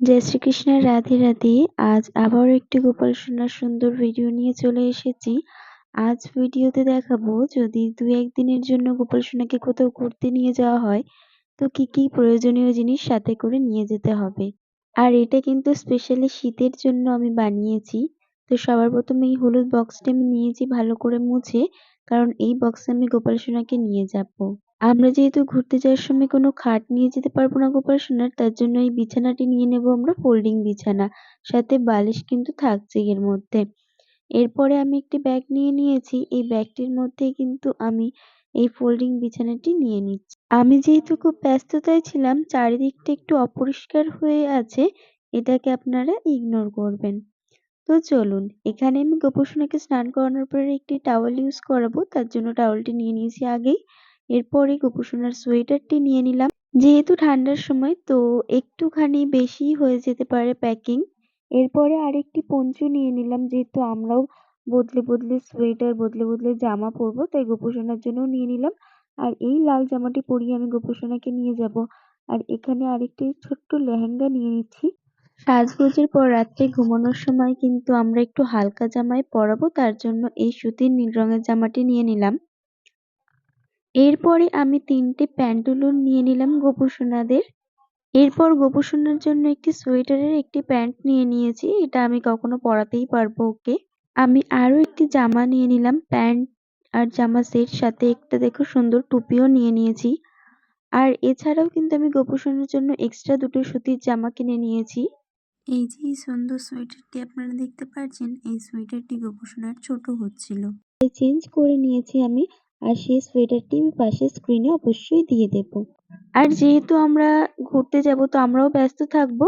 জয় শ্রীকৃষ্ণ, রাধে রাধে। আজ আবারও একটি গোপাল সোনার সুন্দর ভিডিও নিয়ে চলে এসেছি। আজ ভিডিওতে দেখাবো, যদি 2-1 দিনের জন্য গোপাল সোনাকে কোথাও ঘুরতে নিয়ে যাওয়া হয়, তো কি কি প্রয়োজনীয় জিনিস সাথে করে নিয়ে যেতে হবে। আর এটা কিন্তু স্পেশালি শীতের জন্য আমি বানিয়েছি। তো সবার প্রথমে এই হলুদ বক্সটা আমি নিয়েছি ভালো করে মুছে, কারণ এই বক্সে আমি গোপাল সোনাকে নিয়ে যাব। আমরা যেহেতু ঘুরতে যাওয়ার সময় কোনো খাট নিয়ে যেতে পারবো না গোপাল সোনার, তার জন্য এই বিছানাটি নিয়ে নেব আমরা ফোল্ডিং বিছানা। সাথে বালিশ কিন্তু থাকছেই এর মধ্যে। এরপরে আমি একটি ব্যাগ নিয়ে নিয়েছি। এই ব্যাগটির মধ্যে কিন্তু আমি এই ফোল্ডিং বিছানাটি নিয়ে নিচ্ছি। আমি যেহেতু খুব ব্যস্ততায় ছিলাম, চারিদিকটা একটু অপরিষ্কার হয়ে আছে, এটাকে আপনারা ইগনোর করবেন। তো চলুন, এখানে আমি গোপাল সোনাকে স্নান করানোর পরে একটি টাওয়েল ইউজ করাবো, তার জন্য টাওয়েলটি নিয়ে নিয়েছি আগেই। এরপরে গোপাল সোনার সোয়েটারটি নিয়ে নিলাম। যেহেতু ঠান্ডার সময়, তো একটুখানি বেশি হয়ে যেতে পারে প্যাকিং। এরপরে আরেকটি পঞ্চু নিয়ে নিলাম, যেহেতু আমরাও বদলে বদলে সোয়েটার বদলে বদলে জামা পরবো, তাই গোপাল সোনার জন্যও নিয়ে নিলাম। আর এই লাল জামাটি পরিয়ে আমি গোপাল সোনাকে নিয়ে যাব। আর এখানে আরেকটি ছোট্ট লেহেঙ্গা নিয়ে নিচ্ছি। সাজগোজের পর রাত্রে ঘুমানোর সময় কিন্তু আমরা একটু হালকা জামাই পরাবো, তার জন্য এই সুতির নীল রঙের জামাটি নিয়ে নিলাম। এরপরে আমি 3টে প্যান্টুলুন নিয়ে নিলাম গোপু সোনাদের। এরপর গোপু সোনার জন্য একটি সোয়েটারের একটি প্যান্ট নিয়ে নিয়েছি, এটা আমি কখনো পরাতেই পারবো ওকে। আমি আরো একটি জামা নিয়ে নিলাম, প্যান্ট আর জামা সেট, সাথে একটা দেখো সুন্দর টুপিও নিয়ে নিয়েছি। আর এছাড়াও কিন্তু আমি গোপু সোনার জন্য এক্সট্রা 2টো সুতির জামা কিনে নিয়েছি। এই যে এই সুন্দর সোয়েটারটি আপনারা দেখতে পাচ্ছেন, এই সোয়েটারটি গোপু সোনার ছোট হচ্ছিল, তাই চেঞ্জ করে নিয়েছি আমি। আর সেই সোয়েটারটি আমি পাশের স্ক্রিনে অবশ্যই দিয়ে দেব। আর যেহেতু আমরা ঘুরতে যাব, তো আমরাও ব্যস্ত থাকবো,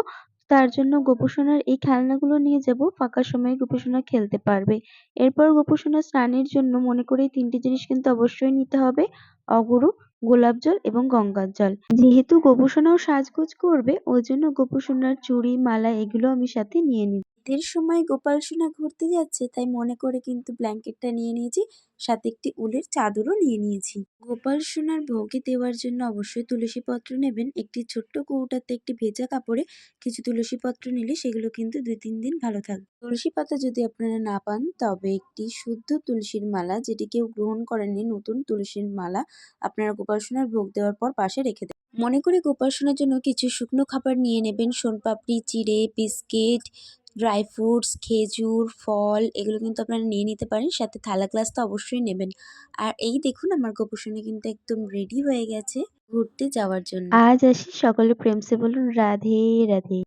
তার জন্য গোপু সোনার এই খেলনাগুলো নিয়ে যাব, ফাঁকা সময়ে গোপু সোনা খেলতে পারবে। এরপর গোপু সোনার স্নানের জন্য মনে করে এই 3টে জিনিস কিন্তু অবশ্যই নিতে হবে: অগুরু, গোলাপ জল এবং গঙ্গার জল। যেহেতু গোপু সোনাও সাজগোজ করবে, ওই জন্য গোপু সোনার চুড়ি, মালা এগুলো আমি সাথে নিয়ে নিই। ঈদের সময় গোপাল সোনা ঘুরতে যাচ্ছে, তাই মনে করে কিন্তু ব্ল্যাঙ্কেটটা নিয়ে নিয়েছি, সাথে একটি উলের চাদরও নিয়ে নিয়েছি। গোপাল সোনার ভোগে দেওয়ার জন্য অবশ্যই তুলসী পত্র নেবেন। একটি ছোট্ট কৌটাতে একটি ভেজা কাপড়ে কিছু তুলসী পত্র নিলে সেগুলো কিন্তু 2-3 দিন ভালো থাকবে। তুলসী পাতা যদি আপনারা না পান, তবে একটি শুদ্ধ তুলসীর মালা, যেটি কেউ গ্রহণ করেননি, নতুন তুলসীর মালা আপনারা গোপাল সোনার ভোগ দেওয়ার পর পাশে রেখে দেবেন। মনে করে গোপাল সোনার জন্য কিছু শুকনো খাবার নিয়ে নেবেন: সোনপাপড়ি, চিড়ে, বিস্কিট, ড্রাই ফ্রুটস, খেজুর, ফল, এগুলো কিন্তু আপনারা নিয়ে নিতে পারেন। সাথে থালা গ্লাস তো অবশ্যই নেবেন। আর এই দেখুন, আমার গোপু সোনা কিন্তু একদম রেডি হয়ে গেছে ঘুরতে যাওয়ার জন্য। আজ আসি, সকলে প্রেম সে বলুন রাধে রাধে।